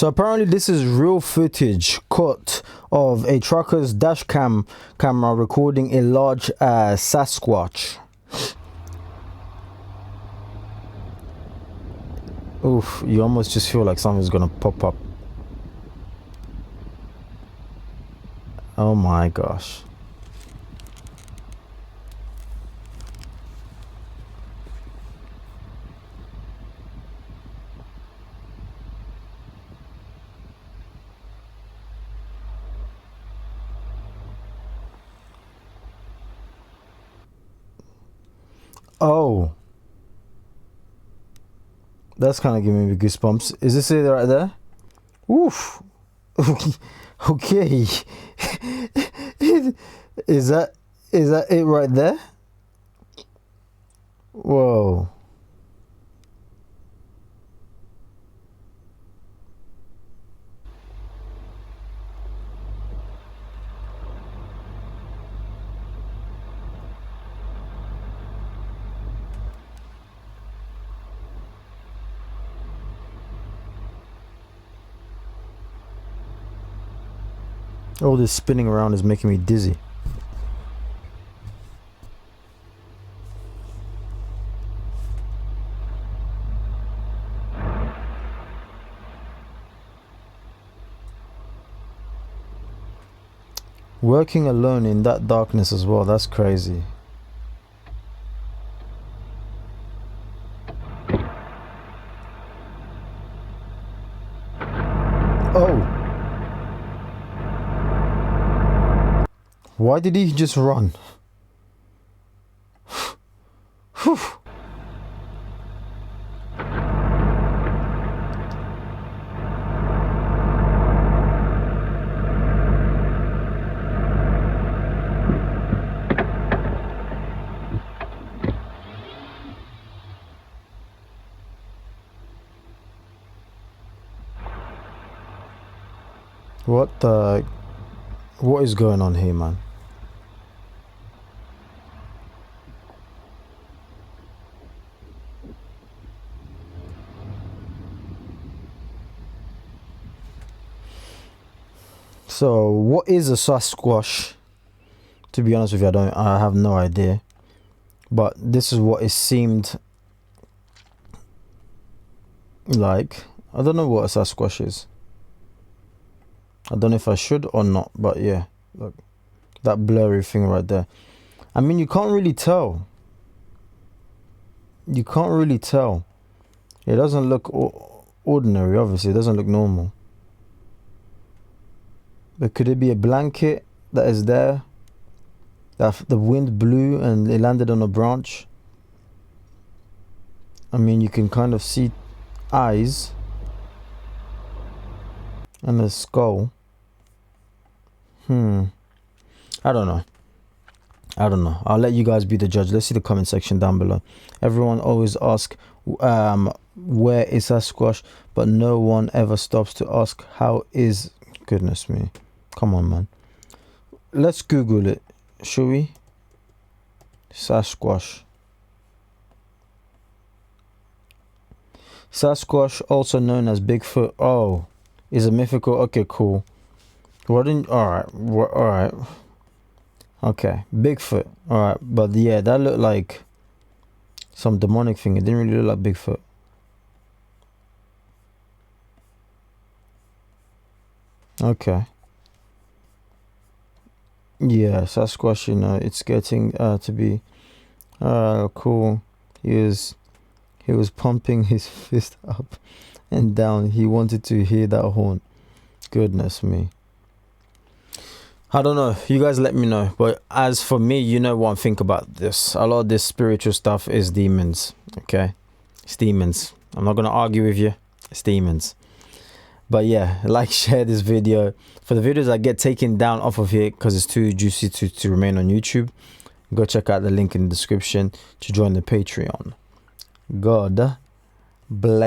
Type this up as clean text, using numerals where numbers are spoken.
So apparently this is real footage caught of a trucker's dash camera recording a large Sasquatch. Oof, you almost just feel like something's gonna pop up. Oh my gosh. Oh, that's kind of giving me goosebumps. Is this it right there? Oof. Okay. Is that it right there? Whoa. All this spinning around is making me dizzy. Working alone in that darkness as well, that's crazy. Oh. Why did he just run? Whew. What is going on here, man? So, what is a Sasquatch? To be honest with you, I have no idea. But this is what it seemed like. I don't know what a Sasquatch is. I don't know if I should or not, but yeah, look, that blurry thing right there. I mean, you can't really tell. You can't really tell. It doesn't look ordinary, obviously. It doesn't look normal. But could it be a blanket that is there, that the wind blew and it landed on a branch? I mean, you can kind of see eyes and a skull. I don't know. I'll let you guys be the judge. Let's see the comment section down below. Everyone always asks where is Sasquatch, but no one ever stops to ask how is. Goodness me, come on, man. Let's Google it, shall we? Sasquatch, also known as Bigfoot. Oh, is a mythical. Okay, cool. All right. Okay, Bigfoot. All right, but yeah, that looked like some demonic thing. It didn't really look like Bigfoot. Okay. Yeah, Sasquatch. You know, it's getting to be cool. He was pumping his fist up and down. He wanted to hear that horn. Goodness me. I don't know. You guys let me know. But as for me, you know what I think about this. A lot of this spiritual stuff is demons. Okay? It's demons. I'm not going to argue with you. It's demons. But yeah, like, share this video. For the videos that get taken down off of here because it's too juicy to remain on YouTube, go check out the link in the description to join the Patreon. God bless.